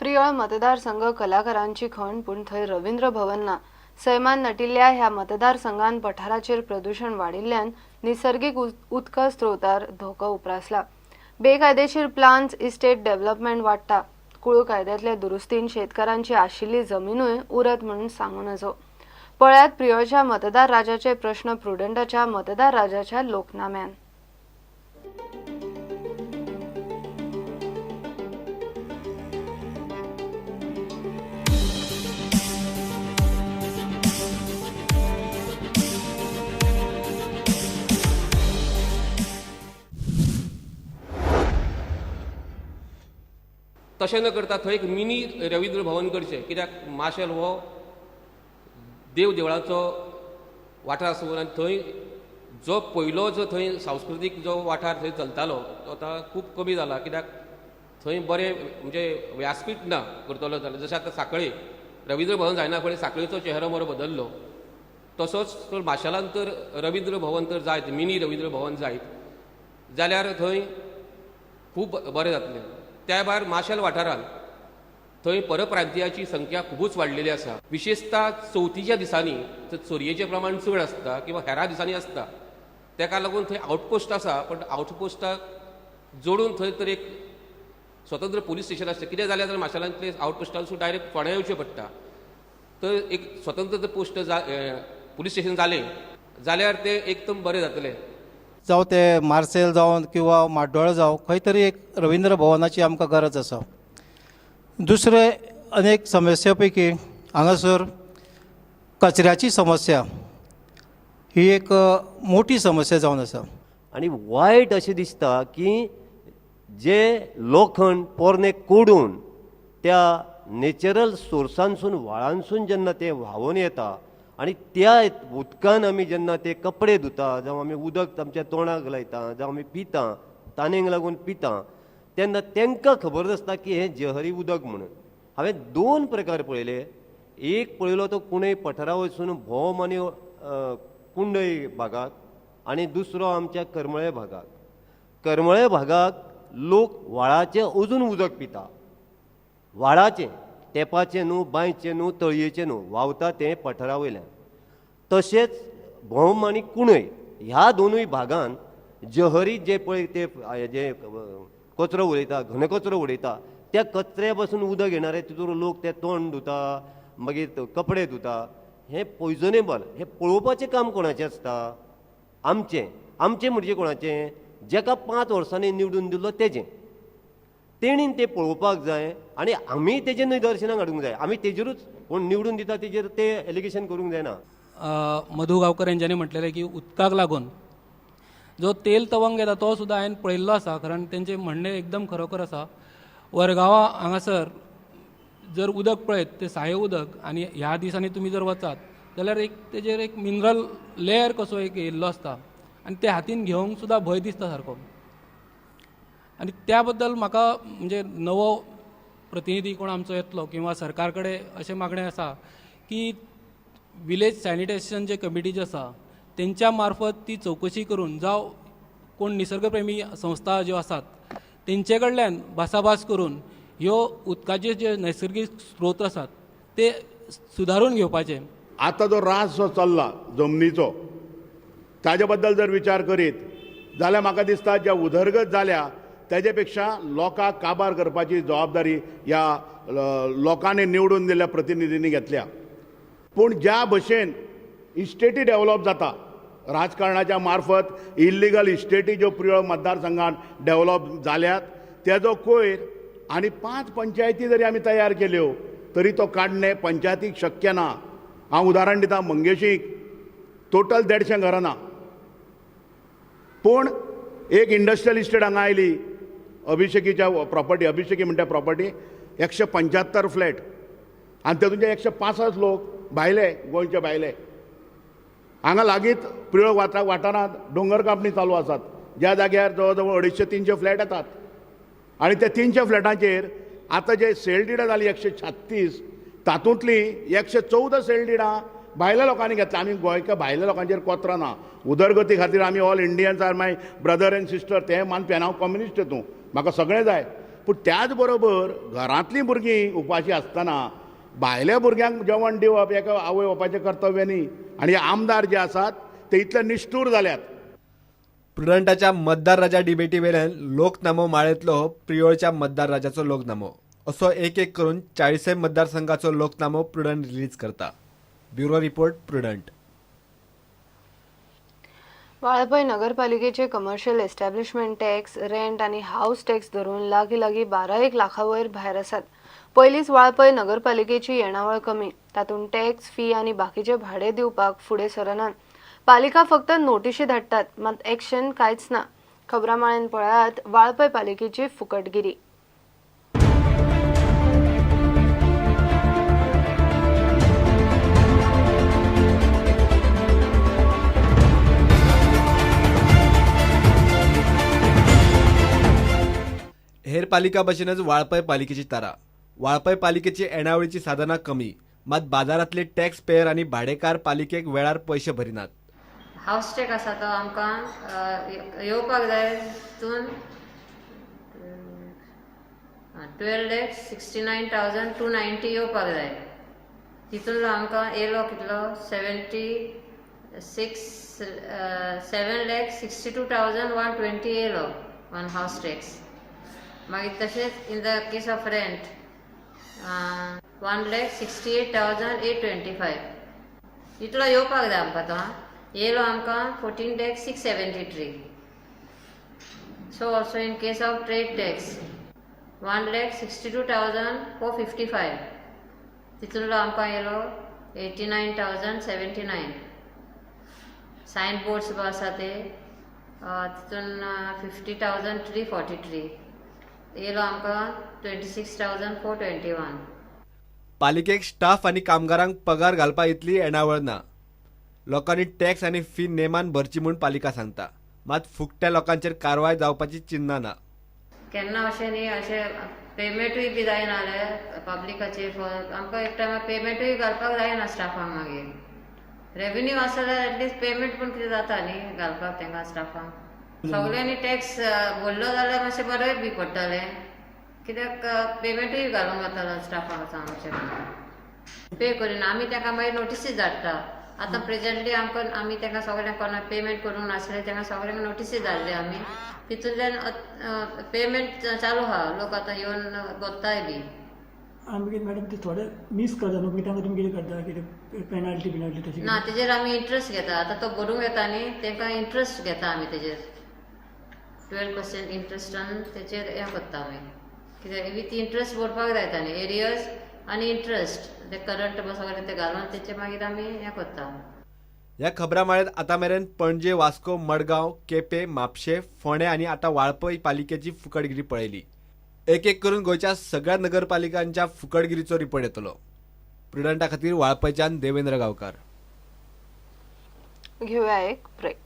प्रियळ मतदारसंघ कलाकारांची खण पूण थंय रवींद्र भवनना सैमान नटिल्ल्या ह्या मतदारसंघान पठाराचेर प्रदूषण वाडिल्ल्यान निसर्गीक उदक स्त्रोतार धोको उप्रासला। बेकायदेशीर प्लान्स इस्टेट डेव्हलपमेंट वाडटा। कुळू कायद्यातल्या दुरुस्तीन शेतकारांची आशिल्ली जमीनूय उरत म्हणून सांगू नजो। पळयात प्रियळच्या मतदार राजाचे प्रश्न प्रुडंटाच्या मतदार राजाच्या लोकनाम्यान। तशें न करता थंय एक मिनी रवींद्र भवन करचें, कित्याक माशेल हो देव देवळाचो वाठार आसूं आनी थंय जो पयलो जो थंय सांस्कृतीक जो वाठार थंय चलतालो तो आतां खूब कमी जाला, कित्याक थंय बरें म्हणजे व्यासपीठ ना करतलो जाल्यार। जशें आतां सांखळी रवींद्र भवन जायना फुडें सांखळीचो चेहरो बरो बदल्लो, तसोच तर माशेलांत तर रवींद्र भवन तर जायत, मिनी रवींद्र भवन जायत जाल्यार थंय खूब बरें जातलें। त्या भायर माशेल वाठारांत थंय परप्रांतीयाची संख्या खूबच वाडलेली आसा। विशेषता चवथीच्या दिसांनी चोरयेचें प्रमाण चड आसता किंवा हेरा दिसांनी आसता, तेका लागून थंय आउटपोस्ट आसा, पण आउटपोस्टाक जोडून थंय तर एक स्वतंत्र पुलीस स्टेशन आसता। कितें जालें जाल्यार माशेलांतले आउटपोस्टांसून डायरेक्ट फोंड्या येवचें पडटा। तर एक स्वतंत्र पोस्ट पुलीस स्टेशन जालें जाल्यार तें एकदम बरें जातलें। जावं ते मार्सेल जावन किंवा माड्डोळा जावं खंय तरी एक रवींद्र भवनाची आमकां गरज आसा। दुसरे अनेक समस्या पैकी हांगासर कचऱ्याची समस्या ही एक मोठी समस्या जावन आसा। आनी वायट अशें दिसता की जे लोखंड पोरणे कोडून त्या नॅचरल सोर्सांसून व्हाळांसून जेन्ना ते व्हांवून येता आनी त्या उदकान आमी जेन्ना ते कपडे धुता जावं आमी उदक आमच्या तोंडाक लायता जावं आमी पिता तानेक लागून पिता, तेन्ना तांकां खबर नासता की हें जहरी उदक म्हणून। हांवें दोन प्रकार पळयले। एक पळयलो तो कुणय पठारा वचून भोम आनी कुंडय भागाक, आनी दुसरो आमच्या करमळे भागाक। करमळे भागाक लोक व्हाळाचें अजून उदक पिता, व्हाळाचें, तेपाचें न्हू, बांयचें न्हू, तळयेचें न्हू, व्हांवता तें पठारा वयल्यान। तशेंच भोम आनी कुणय ह्या दोनूय भागांत जहरी जे पळय ते जे कचरो उडयता, घनकचरो उडयता, त्या कचऱ्या पासून उदक येणारे तितूर लोक ते तोंड धुता, मागीर कपडे धुता। हें पॉयजनेबल। हें पळोवपाचें काम कोणाचें आसता? आमचें। आमचें म्हणजे कोणाचें? जेका 5 वर्सांनी निवडून दिल्लो तेजें। तेणीन तें पळोवपाक जाय आनी आमी तेजें निदर्शनाक हाडूंक जाय। आमी तेजेरूच कोण निवडून दिता तेजेर ते एलिगेशन करूंक जायना। मधू गांवकर हेंच्यांनी म्हटलेलें की उदकाक लागून जो तेल तवंग येता तो सुद्दां हांवें पळयल्लो आसा, कारण तेंचें म्हणणें एकदम खरोखर आसा। वरगांवा हांगासर जर उदक पळयत तें साये उदक, आनी ह्या दिसांनी तुमी जर वचात जाल्यार एक तेजेर एक मिनरल लेयर कसो एक येयल्लो आसता, आनी ते हातीन घेवंक सुद्दां भंय दिसता सारको। आनी त्या बद्दल म्हाका म्हणजे नवो प्रतिनिधी कोण आमचो येतलो किंवा सरकार कडेन अशें मागणें आसा की विलेज सॅनिटेशन जे कमिटी जे आसा तेंच्या मार्फत ती चवकशी करून जावं कोण निसर्गप्रेमी संस्था ज्यो आसात तेंचे कडल्यान भासाभास करून ह्यो उदकाचे जे नैसर्गीक स्त्रोत आसात ते सुदारून घेवपाचे। आता जो रास जो चल्ला जमनीचो ताजे बद्दल जर विचार करीत जाल्यार म्हाका दिसता ज्या उदरगत जाल्या तेजे पेक्षा लोकांक काबार करपाची जबाबदारी ह्या लोकांनी निवडून दिल्ल्या प्रतिनिधींनी घेतल्या। पूण ज्या भशेन इस्टेटी डेव्हलप जाता राजकारणाच्या मार्फत इल्लिगल इस्टेटी ज्यो प्रियळ मतदारसंघात डेव्हलप जाल्यात तेजो कोयर आनी 5 पंचायती जरी आमी तयार केल्यो तरी तो काडणे पंचायतीक शक्य ना। हांव उदाहरण दिता, मंगेशीक टोटल 150 घरां ना, पूण एक इंडस्ट्रियल इस्टेट हांगा आयली अभिषेकीच्या प्रॉपर्टी, अभिषेकी म्हणटा प्रॉपर्टी 175 फ्लॅट आनी तातूंतले 165 लोक भायले, गोंयचे भायले। हांगा लागींच प्रियळ वाठारांत दोंगर कापणी चालू आसात, ज्या जाग्यार जवळ जवळ 250-300 फ्लॅट येतात आनी त्या 300 फ्लॅटांचेर आतां जे सेल डिडां जाली 136 तातूंतली 114 सेल डिडां भायल्या लोकांनी घेतला। आमी गोंयच्या भायल्या लोकांचेर कोत्र ना। उदरगती खातीर आमी ऑल इंडियन्स आर माय ब्रदर एंड सिस्टर ते मानपी, आनी हांव कम्युनिस्ट हितूं, म्हाका सगळें जाय। पूण त्याच बरोबर घरांतलीं भुरगीं उपाशी आसतना भायल्या भुरग्यांक जेवण दिवप हेका आवय बापायचें कर्तव्य न्ही. आनी हे आमदार जे आसात ते इतले निश्ठूर जाल्यात. प्रुडंटाच्या मतदार राजा डिबेटी वेल्यान लोकनामो माळेंतलो प्रियोळच्या मतदार राजाचो लोकनामो असो एक एक करून 40 मतदारसंघाचो लोकनामो प्रुडंट रिलीज करता. Bureau report Prudent. वाळपय नगरपालिकेचे कमर्शियल एस्टॅब्लिशमेंट टॅक्स, रेंट आणि हाऊस टॅक्स धरून लागीं 12 लाखांवयर भायर आसात. पयलींच वाळपय नगरपालिकेची येणावळ कमी, तातूंत टॅक्स, फी आणि बाकीचे भाडे दिवपाक फुडें सरनात. पालिका फक्त नोटीशी धाडटात, मात एक्शन कांयच ना. खबरामाळेन पळयात वाळपय पालिकेची फुकटगिरी. हेर पालिका भशेनच वाळपय पालिकेची तारा. वाळपय पालिकेची येणावळीची साधनां कमी, मात बाजारांतले टॅक्स पेयर आनी भाडेकार पालिकेक वेळार पयशे भरिनात. हाऊस टॅक्स आसा तो आमकां येवपाक जाय तितून 12,69,290 येवपाक जाय. तितून आमकां येयलो कितलो 7,62,120 येयलो वन हाऊस टॅक्स. मागीर तशेंच in the case of rent 1,68,825 इतलो येवपाक जाय आमकां तो. येयलो आमकां 14,673. So also in case of trade tax 1,62,455 तितूनलो आमकां येयलो 89,079. सायन बोर्ड्स बी आसा ते तितून 50,343 येयलो आमकां 26,421. पालिकेक स्टाफ आनी कामगारांक पगार घालपा इतली येणावळ ना. लोकांनी टॅक्स आनी फी नेमान भरची म्हूण पालिका सांगता, मात फुकट्या लोकांचेर कारवाय जावपाची चिन्नां ना. केन्ना अशें न्ही, अशें पेमेंटूय बी जायना जाल्यार पब्लिकाचे आमकां एक टायमार पेमेंटूय घालपाक जायना स्टाफांक. मागीर रेव्हेन्यू आसा जाल्यार एटलिस्ट पेमेंट पूण कितें जाता न्ही घालपाक तांकां स्टाफांक. सगळ्यांनी टॅक्स भरलो जाल्यार मातशें बरें बी पडटलें, कित्याक पेमेंटूय घालूंक जातालो स्टाफांक आमचे. पे करिना आमी तांकां मागीर नोटिसीस धाडटा. आतां प्रेझेंटली आमी तांकां सगळ्यांक कोणाक पेमेंट करूंक नासलें तांकां सगळ्यांक नोटिसी धाडले आमी. तितूंतल्यान पेमेंट चालू आहा, लोक आतां येवन बसताय बी. आमी कितें मॅडम ते थोडे मिस करता न्हू, तांकां तुमी कितें करता, कितें पेनाल्टी तशी ना, तेजेर आमी इंट्रस्ट घेता. आतां तो भरूंक येता न्ही तांकां इंट्रस्ट घेता आमी तेजेर 12% इंट्रस्टान तेचेर हें करता आमी. कित्याक विथ इंट्रस्ट भरपाक जायता न्ही, एरियर्स आनी इंट्रस्ट ते करंट सगळें ते घालून तेचे मागीर आमी हें करता. ह्या खबरामाळेंत आतां मेरेन पणजे, वास्को, मडगांव, केपें, म्हापशें, फोंडें आनी आतां वाळपय पालिकेची फुकटगिरी पळयली. एक एक करून गोंयच्या सगळ्या नगरपालिकांच्या फुकटगिरीचो रिपोर्ट येतलो. प्रुडंटा खातीर वाळपयच्यान देवेंद्र गांवकार. घेऊया एक ब्रेक.